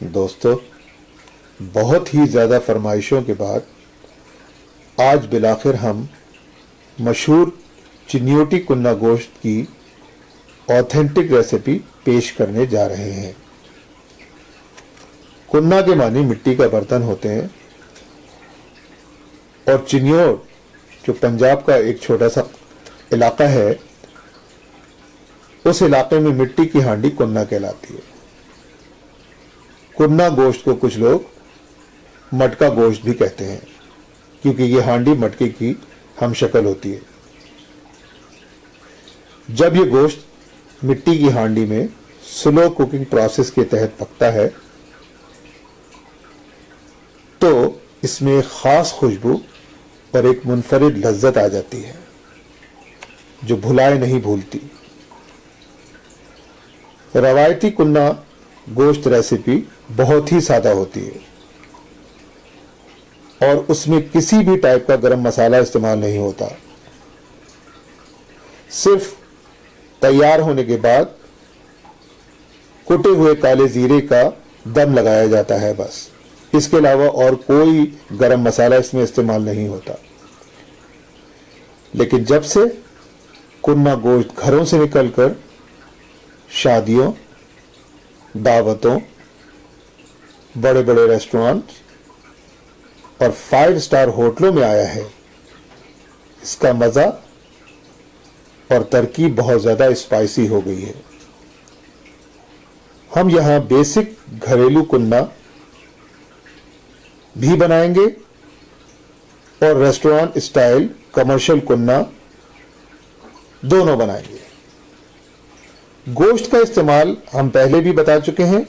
दोस्तों, बहुत ही ज़्यादा फरमाइशों के बाद आज बिलाखिर हम मशहूर चिन्योटी कुन्ना गोश्त की ऑथेंटिक रेसिपी पेश करने जा रहे हैं। कुन्ना के मानी मिट्टी का बर्तन होते हैं और चिन्योट जो पंजाब का एक छोटा सा इलाका है, उस इलाके में मिट्टी की हांडी कुन्ना कहलाती है। कुन्ना गोश्त को कुछ लोग मटका गोश्त भी कहते हैं क्योंकि ये हांडी मटके की हम शक्ल होती है। जब ये गोश्त मिट्टी की हांडी में स्लो कुकिंग प्रोसेस के तहत पकता है तो इसमें एक खास खुशबू और एक मुनफरिद लज्जत आ जाती है जो भुलाए नहीं भूलती। रवायती कुन्ना गोश्त रेसिपी बहुत ही सादा होती है और उसमें किसी भी टाइप का गरम मसाला इस्तेमाल नहीं होता। सिर्फ तैयार होने के बाद कुटे हुए काले जीरे का दम लगाया जाता है, बस। इसके अलावा और कोई गरम मसाला इसमें इस्तेमाल नहीं होता। लेकिन जब से कुन्ना गोश्त घरों से निकलकर शादियों, दावतों, बड़े बड़े रेस्टोरेंट और 5 स्टार होटलों में आया है, इसका मजा और तरकीब बहुत ज्यादा स्पाइसी हो गई है। हम यहां बेसिक घरेलू कुन्ना भी बनाएंगे और रेस्टोरेंट स्टाइल कमर्शियल कुन्ना दोनों बनाएंगे। गोश्त का इस्तेमाल हम पहले भी बता चुके हैं।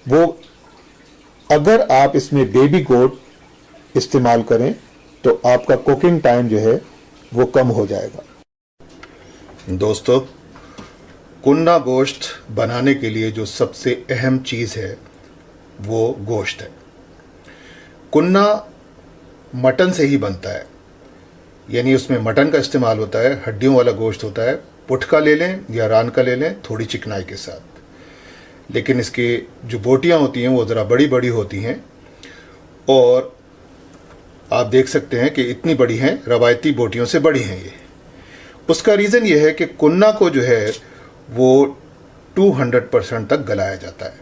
वो अगर आप इसमें बेबी गोट इस्तेमाल करें तो आपका कुकिंग टाइम जो है वो कम हो जाएगा। दोस्तों, कुन्ना गोश्त बनाने के लिए जो सबसे अहम चीज़ है वो गोश्त है। कुन्ना मटन से ही बनता है, यानी उसमें मटन का इस्तेमाल होता है, हड्डियों वाला गोश्त होता है। पुटका ले लें या रान का ले लें, थोड़ी चिकनाई के साथ। लेकिन इसके जो बोटियां होती हैं वो ज़रा बड़ी बड़ी होती हैं और आप देख सकते हैं कि इतनी बड़ी हैं, रवायती बोटियों से बड़ी हैं ये। उसका रीज़न ये है कि कुन्ना को जो है वो 200% तक गलाया जाता है।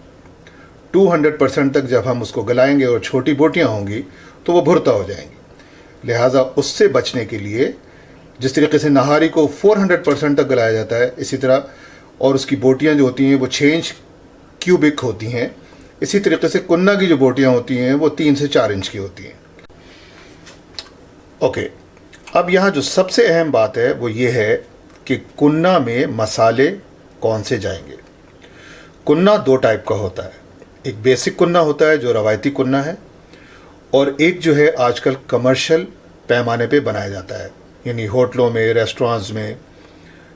200% तक जब हम उसको गलाएंगे और छोटी बोटियां होंगी तो वो भुरता हो जाएंगी। लिहाजा उससे बचने के लिए जिस तरीके से नहारी को 400% तक गलाया जाता है, इसी तरह और उसकी बोटियां जो होती हैं वो 6 इंच क्यूबिक होती हैं, इसी तरीके से कुन्ना की जो बोटियां होती हैं वो 3 से 4 इंच की होती हैं। ओके, अब यहाँ जो सबसे अहम बात है वो ये है कि कुन्ना में मसाले कौन से जाएंगे। कुन्ना 2 टाइप का होता है। एक बेसिक कुन्ना होता है जो रवायती कुन्ना है, और एक जो है आजकल कमर्शियल पैमाने पे बनाया जाता है, यानी होटलों में, रेस्टोरेंट्स में,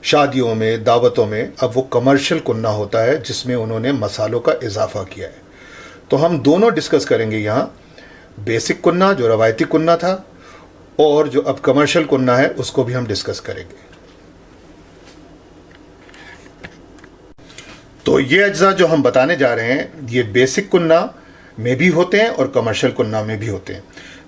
शादियों में, दावतों में अब वो कमर्शियल कुन्ना होता है जिसमें उन्होंने मसालों का इजाफा किया है। तो हम दोनों डिस्कस करेंगे यहाँ, बेसिक कुन्ना जो रवायती कुन्ना था और जो अब कमर्शियल कुन्ना है उसको भी हम डिस्कस करेंगे। तो ये अज्जा जो हम बताने जा रहे हैं ये बेसिक कुन्ना में भी होते हैं और कमर्शियल कुन्ना में भी होते हैं।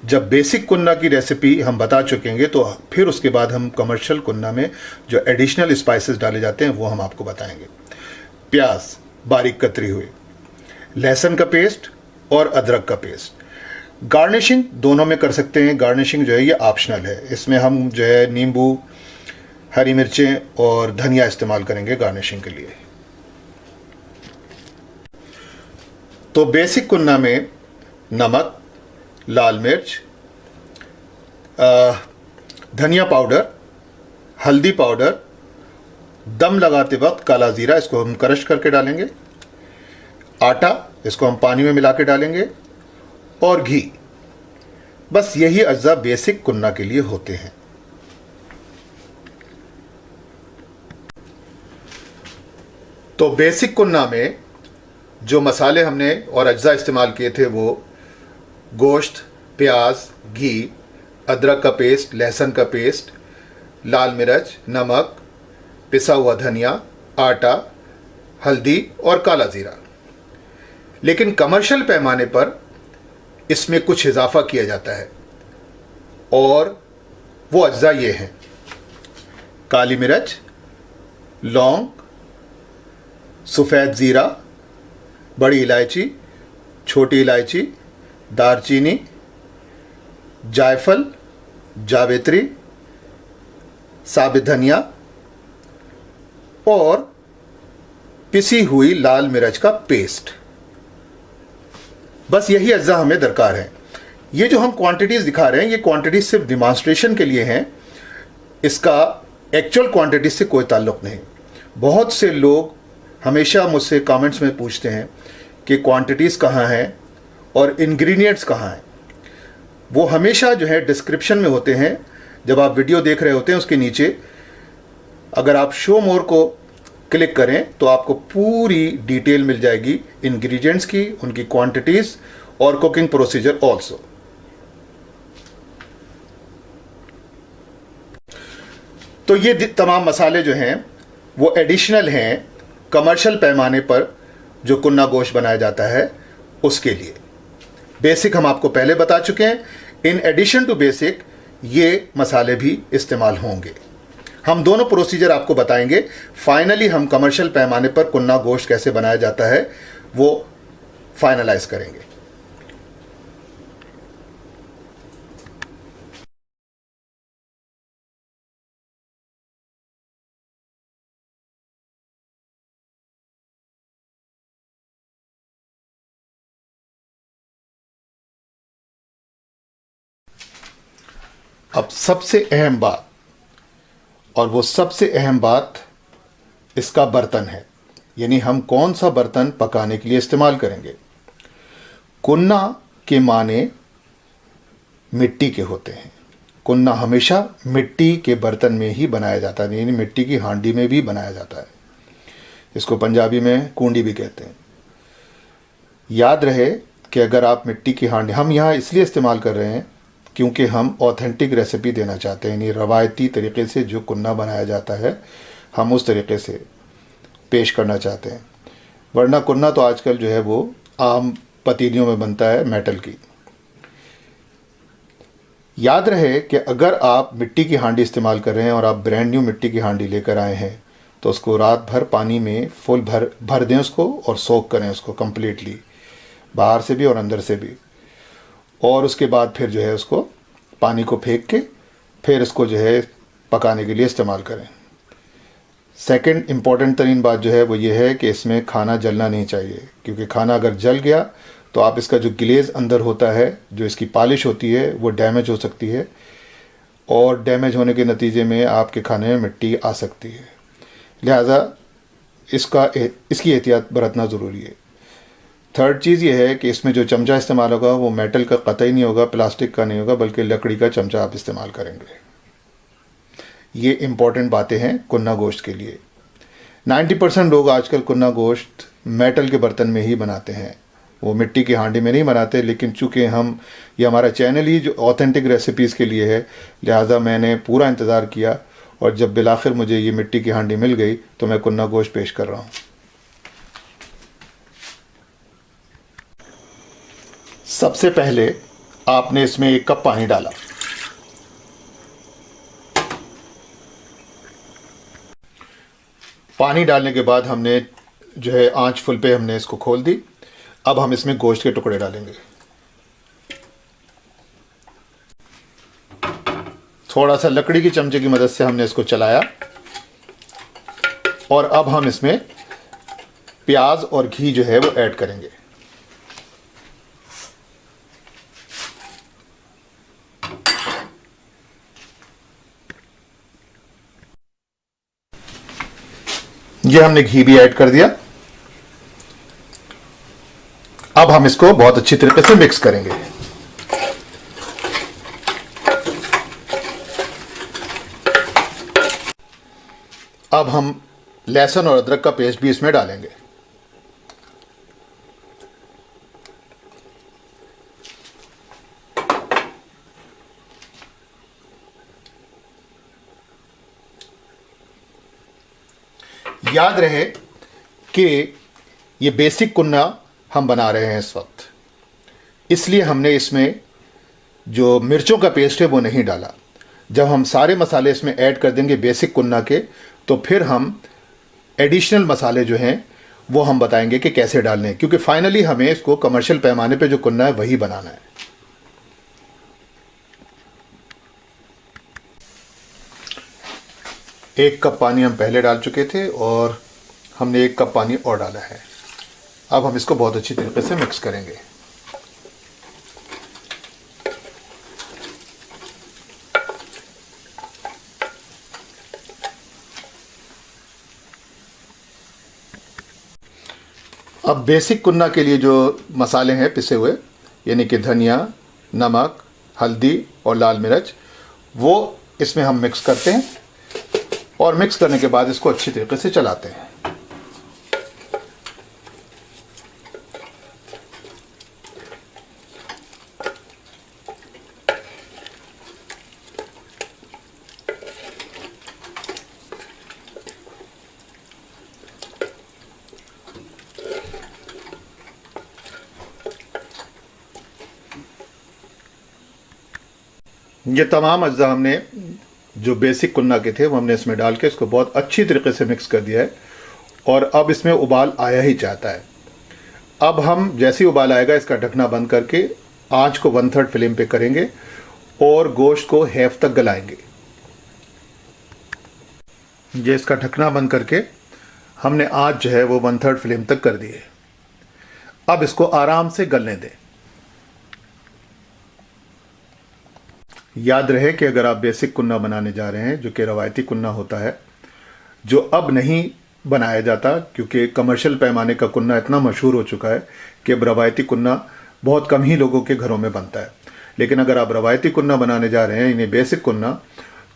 जब बेसिक कुन्ना की रेसिपी हम बता चुकेंगे तो फिर उसके बाद हम कमर्शियल कुन्ना में जो एडिशनल स्पाइसेस डाले जाते हैं वो हम आपको बताएंगे। प्याज बारीक कतरी हुई, लहसुन का पेस्ट और अदरक का पेस्ट। गार्निशिंग दोनों में कर सकते हैं। गार्निशिंग जो है ये ऑप्शनल है, इसमें हम जो है नींबू, हरी मिर्चें और धनिया इस्तेमाल करेंगे गार्निशिंग के लिए। तो बेसिक कुन्ना में नमक, लाल मिर्च, धनिया पाउडर, हल्दी पाउडर, दम लगाते वक्त काला जीरा, इसको हम क्रश करके डालेंगे, आटा, इसको हम पानी में मिला के डालेंगे, और घी। बस यही अज्जा बेसिक कुन्ना के लिए होते हैं। तो बेसिक कुन्ना में जो मसाले हमने और अज्जा इस्तेमाल किए थे वो गोश्त, प्याज, घी, अदरक का पेस्ट, लहसुन का पेस्ट, लाल मिर्च, नमक, पिसा हुआ धनिया, आटा, हल्दी और काला ज़ीरा। लेकिन कमर्शियल पैमाने पर इसमें कुछ इजाफा किया जाता है और वो अज्जा ये हैं: काली मिर्च, लौंग, सफ़ेद ज़ीरा, बड़ी इलायची, छोटी इलायची, दारचीनी, जायफल, जावित्री, साबित धनिया और पिसी हुई लाल मिर्च का पेस्ट। बस यही अज्जा हमें दरकार है। ये जो हम क्वांटिटीज़ दिखा रहे हैं, ये क्वांटिटीज सिर्फ डिमॉन्स्ट्रेशन के लिए हैं, इसका एक्चुअल क्वांटिटी से कोई ताल्लुक़ नहीं। बहुत से लोग हमेशा मुझसे कमेंट्स में पूछते हैं कि क्वांटिटीज़ कहाँ हैं और इंग्रेडिएंट्स कहाँ हैं। वो हमेशा जो है डिस्क्रिप्शन में होते हैं। जब आप वीडियो देख रहे होते हैं उसके नीचे अगर आप शो मोर को क्लिक करें तो आपको पूरी डिटेल मिल जाएगी इंग्रेडिएंट्स की, उनकी क्वांटिटीज़ और कुकिंग प्रोसीजर ऑल्सो। तो ये तमाम मसाले जो हैं वो एडिशनल हैं कमर्शियल पैमाने पर जो कुन्ना गोश्त बनाया जाता है उसके लिए। बेसिक हम आपको पहले बता चुके हैं। इन एडिशन टू बेसिक ये मसाले भी इस्तेमाल होंगे। हम दोनों प्रोसीजर आपको बताएंगे। फाइनली हम कमर्शियल पैमाने पर कुन्ना गोश्त कैसे बनाया जाता है वो फाइनलाइज करेंगे। अब सबसे अहम बात, और वो सबसे अहम बात इसका बर्तन है, यानी हम कौन सा बर्तन पकाने के लिए इस्तेमाल करेंगे। कुन्ना के माने मिट्टी के होते हैं। कुन्ना हमेशा मिट्टी के बर्तन में ही बनाया जाता है, यानी मिट्टी की हांडी में भी बनाया जाता है। इसको पंजाबी में कूंडी भी कहते हैं। याद रहे कि अगर आप मिट्टी की हांडी, हम यहाँ इसलिए इस्तेमाल कर रहे हैं क्योंकि हम ऑथेंटिक रेसिपी देना चाहते हैं, यानी रवायती तरीके से जो कुन्ना बनाया जाता है हम उस तरीके से पेश करना चाहते हैं। वरना कुन्ना तो आजकल जो है वो आम पतीलियों में बनता है, मेटल की। याद रहे कि अगर आप मिट्टी की हांडी इस्तेमाल कर रहे हैं और आप ब्रांड न्यू मिट्टी की हांडी लेकर आए हैं तो उसको रात भर पानी में फुल भर दें उसको और सोक करें उसको कम्प्लीटली, बाहर से भी और अंदर से भी। और उसके बाद फिर जो है उसको पानी को फेंक के फिर इसको जो है पकाने के लिए इस्तेमाल करें। सेकंड इम्पॉर्टेंट तरीन बात जो है वो ये है कि इसमें खाना जलना नहीं चाहिए, क्योंकि खाना अगर जल गया तो आप इसका जो ग्लेज़ अंदर होता है, जो इसकी पॉलिश होती है, वो डैमेज हो सकती है और डैमेज होने के नतीजे में आपके खाने में मिट्टी आ सकती है। लिहाजा इसकी एहतियात बरतना ज़रूरी है। थर्ड चीज़ ये है कि इसमें जो चमचा इस्तेमाल होगा वो मेटल का कतई नहीं होगा, प्लास्टिक का नहीं होगा, बल्कि लकड़ी का चमचा आप इस्तेमाल करेंगे। ये इम्पॉर्टेंट बातें हैं कुन्ना गोश्त के लिए। 90% लोग आजकल कुन्ना गोश्त मेटल के बर्तन में ही बनाते हैं, वो मिट्टी की हांडी में नहीं बनाते। लेकिन चूँकि ये हमारा चैनल ही जो ऑथेंटिक रेसिपीज़ के लिए है, लिहाजा मैंने पूरा इंतज़ार किया और जब बिलाखिर मुझे ये मिट्टी की हांडी मिल गई तो मैं कुन्ना गोश्त पेश कर रहा हूँ। सबसे पहले आपने इसमें 1 कप पानी डाला। पानी डालने के बाद हमने जो है आंच फुल पे हमने इसको खोल दी। अब हम इसमें गोश्त के टुकड़े डालेंगे। थोड़ा सा लकड़ी की चमचे की मदद से हमने इसको चलाया और अब हम इसमें प्याज और घी जो है वो ऐड करेंगे। ये हमने घी भी ऐड कर दिया। अब हम इसको बहुत अच्छी तरीके से मिक्स करेंगे। अब हम लहसुन और अदरक का पेस्ट भी इसमें डालेंगे। याद रहे कि ये बेसिक कुन्ना हम बना रहे हैं इस वक्त, इसलिए हमने इसमें जो मिर्चों का पेस्ट है वो नहीं डाला। जब हम सारे मसाले इसमें ऐड कर देंगे बेसिक कुन्ना के, तो फिर हम एडिशनल मसाले जो हैं वो हम बताएंगे कि कैसे डालने हैं, क्योंकि फाइनली हमें इसको कमर्शियल पैमाने पे जो कुन्ना है वही बनाना है। एक कप पानी हम पहले डाल चुके थे और हमने 1 कप पानी और डाला है। अब हम इसको बहुत अच्छी तरीके से मिक्स करेंगे। अब बेसिक कुन्ना के लिए जो मसाले हैं पिसे हुए, यानी कि धनिया, नमक, हल्दी और लाल मिर्च, वो इसमें हम मिक्स करते हैं और मिक्स करने के बाद इसको अच्छी तरीके से चलाते हैं। ये तमाम अज्जा हमने जो बेसिक कुन्ना के थे वो हमने इसमें डाल के इसको बहुत अच्छी तरीके से मिक्स कर दिया है और अब इसमें उबाल आया ही चाहता है। अब हम जैसे ही उबाल आएगा इसका ढकना बंद करके आंच को 1/3 फ्लेम पे करेंगे और गोश्त को हैफ तक गलाएंगे। ये इसका ढकना बंद करके हमने आंच जो है वो 1/3 फ्लेम तक कर दी है। अब इसको आराम से गलने दें। याद रहे कि अगर आप बेसिक कुन्ना बनाने जा रहे हैं, जो कि रवायती कुन्ना होता है, जो अब नहीं बनाया जाता क्योंकि कमर्शियल पैमाने का कुन्ना इतना मशहूर हो चुका है कि अब रवायती कुन्ना बहुत कम ही लोगों के घरों में बनता है। लेकिन अगर आप रवायती कुन्ना बनाने जा रहे हैं, यानी बेसिक कुन्ना,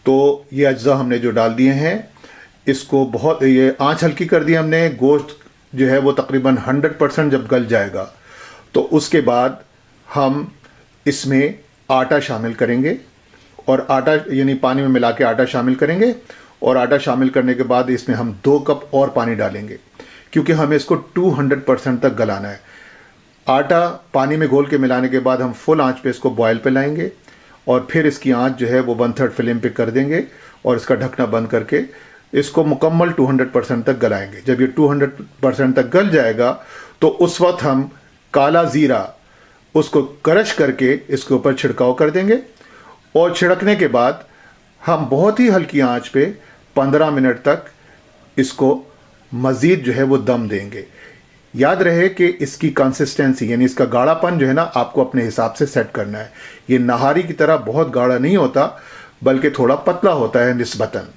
तो ये अज्जा हमने जो डाल दिए हैं, इसको बहुत ये आंच हल्की कर दी हमने। गोश्त जो है वो तकरीबन 100% जब गल जाएगा तो उसके बाद हम इसमें आटा शामिल करेंगे और आटा यानी पानी में मिला के आटा शामिल करेंगे और आटा शामिल करने के बाद इसमें हम 2 कप और पानी डालेंगे क्योंकि हमें इसको 200% तक गलाना है। आटा पानी में घोल के मिलाने के बाद हम फुल आंच पे इसको बॉयल पे लाएंगे और फिर इसकी आंच जो है वो 1/3 फ्लेम पे कर देंगे और इसका ढकना बंद करके इसको मुकम्मल 200% तक गलाएंगे। जब ये 200% तक गल जाएगा तो उस वक्त हम काला ज़ीरा उसको क्रश करके इसके ऊपर छिड़काव कर देंगे और छिड़कने के बाद हम बहुत ही हल्की आंच पे 15 मिनट तक इसको मज़ीद जो है वो दम देंगे। याद रहे कि इसकी कंसिस्टेंसी यानी इसका गाढ़ापन जो है ना, आपको अपने हिसाब से सेट करना है। ये नहारी की तरह बहुत गाढ़ा नहीं होता बल्कि थोड़ा पतला होता है निस्बतन।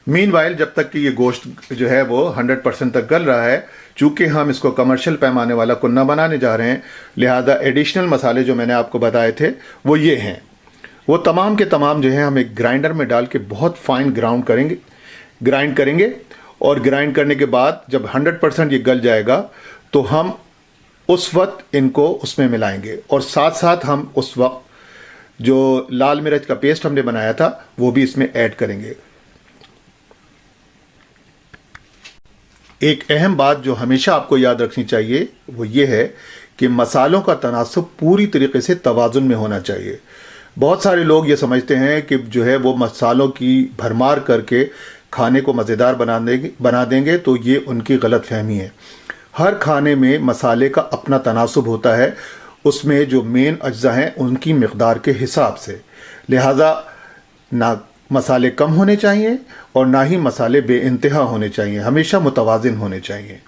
मीनवाइल जब तक कि ये गोश्त जो है वो 100% तक गल रहा है, चूँकि हम इसको कमर्शियल पैमाने वाला कुन्ना बनाने जा रहे हैं, लिहाजा एडिशनल मसाले जो मैंने आपको बताए थे वो ये हैं। वो तमाम के तमाम जो है हम एक ग्राइंडर में डाल के बहुत फाइन ग्राइंड करेंगे और ग्राइंड करने के बाद जब 100% ये गल जाएगा तो हम उस वक्त इनको उसमें मिलाएंगे और साथ साथ हम उस वक्त जो लाल मिर्च का पेस्ट हमने बनाया था वो भी इसमें ऐड करेंगे। एक अहम बात जो हमेशा आपको याद रखनी चाहिए वो ये है कि मसालों का तनासुब पूरी तरीके से तवाज़ुन में होना चाहिए। बहुत सारे लोग ये समझते हैं कि जो है वो मसालों की भरमार करके खाने को मज़ेदार बना देंगे, तो ये उनकी गलत फहमी है। हर खाने में मसाले का अपना तनासुब होता है, उसमें जो मेन अज्जा हैं उनकी मिक़दार के हिसाब से। लिहाजा ना मसाले कम होने चाहिए और ना ही मसाले बेइंतहा होने चाहिए, हमेशा मुतवाज़िन होने चाहिए।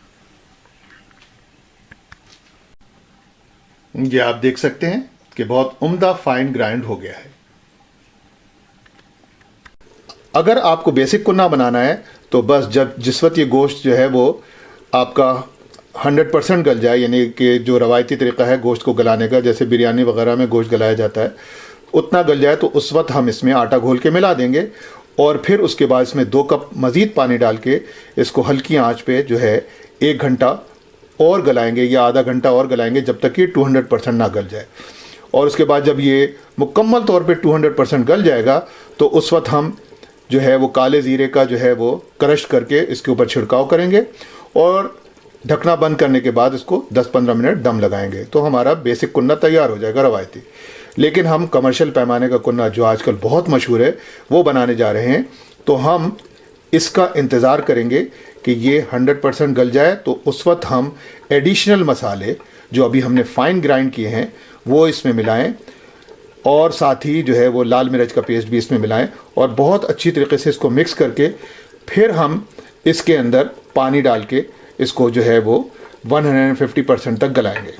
ये आप देख सकते हैं कि बहुत उम्दा फाइन ग्राइंड हो गया है। अगर आपको बेसिक कुन्ना बनाना है तो बस जिस वक्त ये गोश्त जो है वो आपका 100% गल जाए, यानी कि जो रवायती तरीका है गोश्त को गलाने का, जैसे बिरयानी वगैरह में गोश्त गलाया जाता है, उतना गल जाए तो उस वक्त हम इसमें आटा घोल के मिला देंगे और फिर उसके बाद इसमें 2 कप मज़ीद पानी डाल के इसको हल्की आंच पे जो है 1 घंटा और गलाएंगे या आधा घंटा और गलाएंगे जब तक कि 200% ना गल जाए। और उसके बाद जब ये मुकम्मल तौर पे 200% गल जाएगा तो उस वक्त हम जो है वो काले ज़ीरे का जो है वो क्रश करके इसके ऊपर छिड़काव करेंगे और ढकना बंद करने के बाद इसको 10-15 मिनट दम लगाएंगे तो हमारा बेसिक कुन्ना तैयार हो जाएगा रवायती। लेकिन हम कमर्शियल पैमाने का कुन्ना जो आजकल बहुत मशहूर है वो बनाने जा रहे हैं, तो हम इसका इंतज़ार करेंगे कि ये 100% गल जाए। तो उस वक्त हम एडिशनल मसाले जो अभी हमने फाइन ग्राइंड किए हैं वो इसमें मिलाएं, और साथ ही जो है वो लाल मिर्च का पेस्ट भी इसमें मिलाएं, और बहुत अच्छी तरीके से इसको मिक्स करके फिर हम इसके अंदर पानी डाल के इसको जो है वो 150% तक गलाएंगे।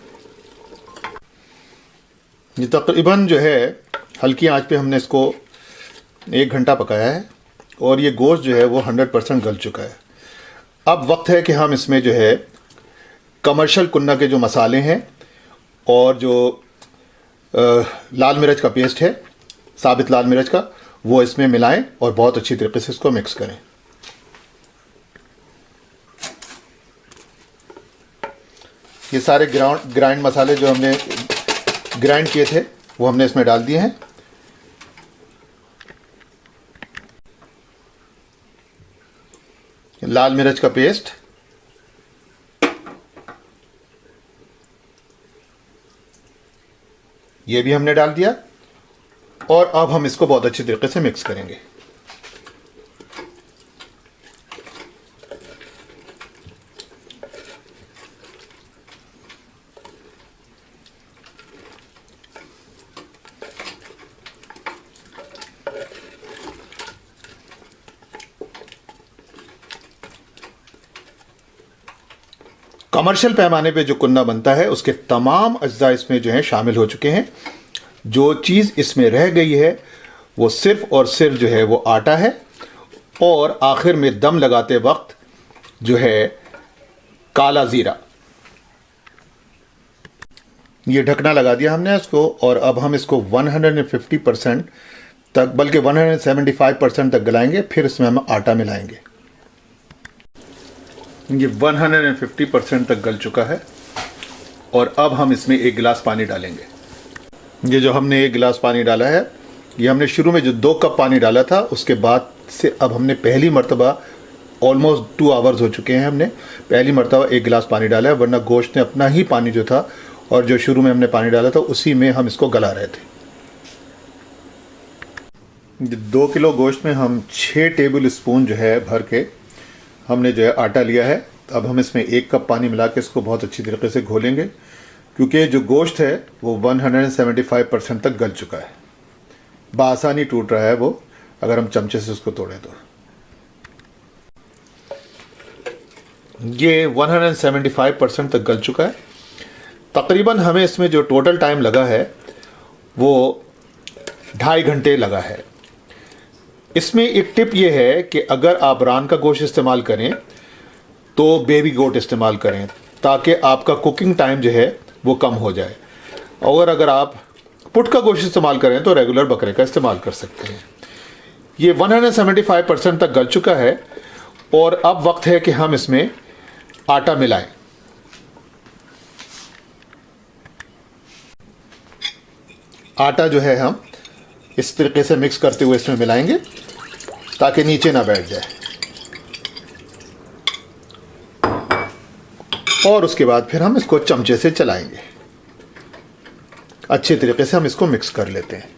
ये तकरीबन जो है हल्की आंच पे हमने इसको 1 घंटा पकाया है और ये गोश्त जो है वो 100% गल चुका है। अब वक्त है कि हम इसमें जो है कमर्शियल कुन्ना के जो मसाले हैं और जो लाल मिर्च का पेस्ट है, साबित लाल मिर्च का, वो इसमें मिलाएं और बहुत अच्छी तरीके से इसको मिक्स करें। ये सारे ग्राइंड मसाले जो हमने ग्राइंड किए थे वो हमने इसमें डाल दिए हैं। लाल मिर्च का पेस्ट, ये भी हमने डाल दिया, और अब हम इसको बहुत अच्छी तरीके से मिक्स करेंगे। कमर्शियल पैमाने पे जो कुन्ना बनता है उसके तमाम अज्जा इसमें जो हैं शामिल हो चुके हैं। जो चीज़ इसमें रह गई है वो सिर्फ और सिर्फ जो है वो आटा है, और आखिर में दम लगाते वक्त जो है काला ज़ीरा। ये ढकना लगा दिया हमने इसको, और अब हम इसको 150% तक, बल्कि 175% तक गलाएंगे, फिर इसमें हम आटा मिलाएंगे। ये 150% तक गल चुका है और अब हम इसमें 1 गिलास पानी डालेंगे। ये जो हमने 1 गिलास पानी डाला है, ये हमने शुरू में जो 2 कप पानी डाला था उसके बाद से अब हमने पहली मर्तबा, ऑलमोस्ट 2 आवर्स हो चुके हैं, हमने पहली मर्तबा 1 गिलास पानी डाला है, वरना गोश्त ने अपना ही पानी जो था और जो शुरू में हमने पानी डाला था उसी में हम इसको गला रहे थे। 2 किलो गोश्त में हम 6 टेबल स्पून जो है भर के हमने जो है आटा लिया है। अब हम इसमें 1 कप पानी मिला के इसको बहुत अच्छी तरीके से घोलेंगे, क्योंकि जो गोश्त है वो 175% तक गल चुका है, बआसानी टूट रहा है वो अगर हम चमचे से उसको तोड़ें तो। ये 175% तक गल चुका है। तकरीबन हमें इसमें जो टोटल टाइम लगा है वो 2.5 घंटे लगा है। इसमें एक टिप ये है कि अगर आप रान का गोश्त इस्तेमाल करें तो बेबी गोट इस्तेमाल करें, ताकि आपका कुकिंग टाइम जो है वो कम हो जाए। और अगर आप पुट का गोश्त इस्तेमाल करें तो रेगुलर बकरे का इस्तेमाल कर सकते हैं। ये 175% तक गल चुका है और अब वक्त है कि हम इसमें आटा मिलाएं। आटा जो है हम इस तरीके से मिक्स करते हुए इसमें मिलाएंगे ताकि नीचे ना बैठ जाए, और उसके बाद फिर हम इसको चमचे से चलाएंगे। अच्छे तरीके से हम इसको मिक्स कर लेते हैं।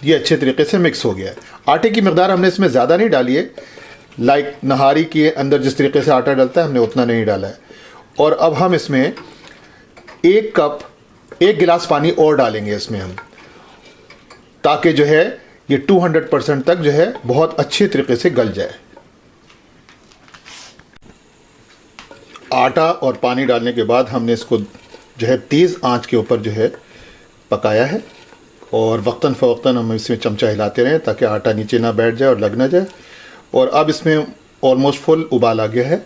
ये अच्छे तरीके से मिक्स हो गया है। आटे की मकदार हमने इसमें ज़्यादा नहीं डाली है, लाइक नहारी के अंदर जिस तरीके से आटा डलता है हमने उतना नहीं डाला है। और अब हम इसमें 1 गिलास पानी और डालेंगे इसमें हम, ताकि जो है ये 200% तक जो है बहुत अच्छे तरीके से गल जाए। आटा और पानी डालने के बाद हमने इसको जो है तेज़ आंच के ऊपर जो है पकाया है, और वक्तन फ़वक्तन हम इसमें चमचा हिलाते रहें ताकि आटा नीचे ना बैठ जाए और लग ना जाए। और अब इसमें ऑलमोस्ट फुल उबाल आ गया है।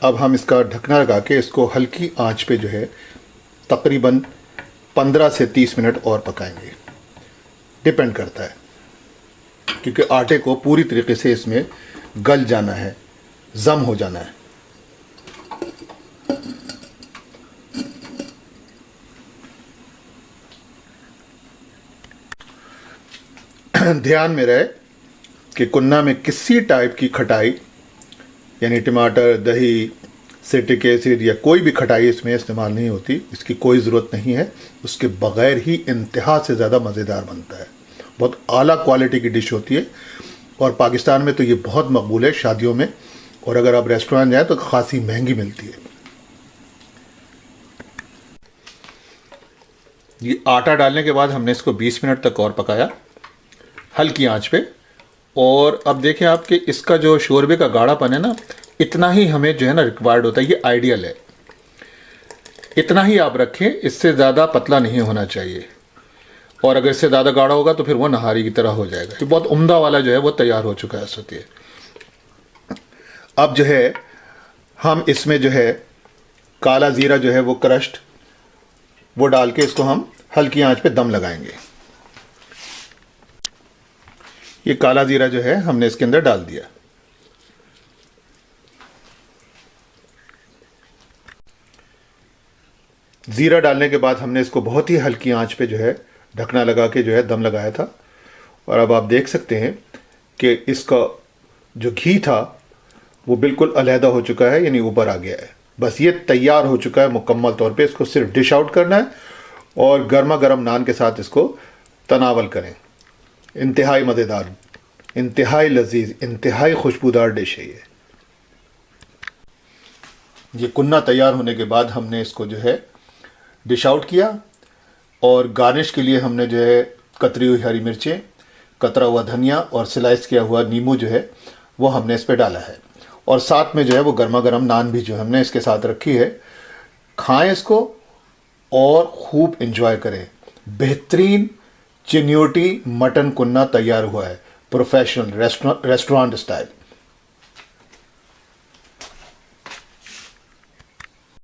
अब हम इसका ढकना लगा के इसको हल्की आंच पे जो है तकरीबन 15 से 30 मिनट और पकाएंगे। डिपेंड करता है, क्योंकि आटे को पूरी तरीके से इसमें गल जाना है, जम हो जाना है। ध्यान में रहे कि कुन्ना में किसी टाइप की खटाई यानी टमाटर, दही, सिट्रिक एसिड या कोई भी खटाई इसमें इस्तेमाल नहीं होती, इसकी कोई ज़रूरत नहीं है। उसके बग़ैर ही इंतहा से ज़्यादा मज़ेदार बनता है। बहुत आला क्वालिटी की डिश होती है और पाकिस्तान में तो ये बहुत मकबूल है शादियों में, और अगर आप रेस्टोरेंट जाएँ तो खासी महंगी मिलती है। ये आटा डालने के बाद हमने इसको 20 मिनट तक और पकाया हल्की आंच पे। और अब देखें आप कि इसका जो शोरबे का गाढ़ापन है ना, इतना ही हमें जो है ना रिक्वायर्ड होता है। ये आइडियल है, इतना ही आप रखें, इससे ज़्यादा पतला नहीं होना चाहिए। और अगर इससे ज़्यादा गाढ़ा होगा तो फिर वो नहारी की तरह हो जाएगा। ये बहुत उम्दा वाला जो है वो तैयार हो चुका है इस वक्त। अब जो है हम इसमें जो है काला ज़ीरा जो है वो क्रश्ड वो डाल के इसको हम हल्की आंच पे दम लगाएंगे। ये काला ज़ीरा जो है हमने इसके अंदर डाल दिया। ज़ीरा डालने के बाद हमने इसको बहुत ही हल्की आंच पे जो है ढकना लगा के जो है दम लगाया था। और अब आप देख सकते हैं कि इसका जो घी था वो बिल्कुल अलहदा हो चुका है, यानी ऊपर आ गया है। बस ये तैयार हो चुका है मुकम्मल तौर पे। इसको सिर्फ डिश आउट करना है और गर्मा गर्म नान के साथ इसको तनावल करें। इंतहाई मज़ेदार, इंतहाई लजीज, इंतहाई खुशबूदार डिश है ये कुन्ना तैयार होने के बाद हमने इसको जो है डिश आउट किया और गार्निश के लिए हमने जो है कतरी हुई हरी मिर्चें, कतरा हुआ धनिया और स्लाइस किया हुआ नींबू जो है वो हमने इस पर डाला है। और साथ में जो है वो गर्मा गर्म नान भी जो हमने इसके साथ रखी है। खाएं इसको और खूब इंजॉय करें। बेहतरीन चिन्योटी मटन कुन्ना तैयार हुआ है, प्रोफेशनल रेस्टोरेंट स्टाइल।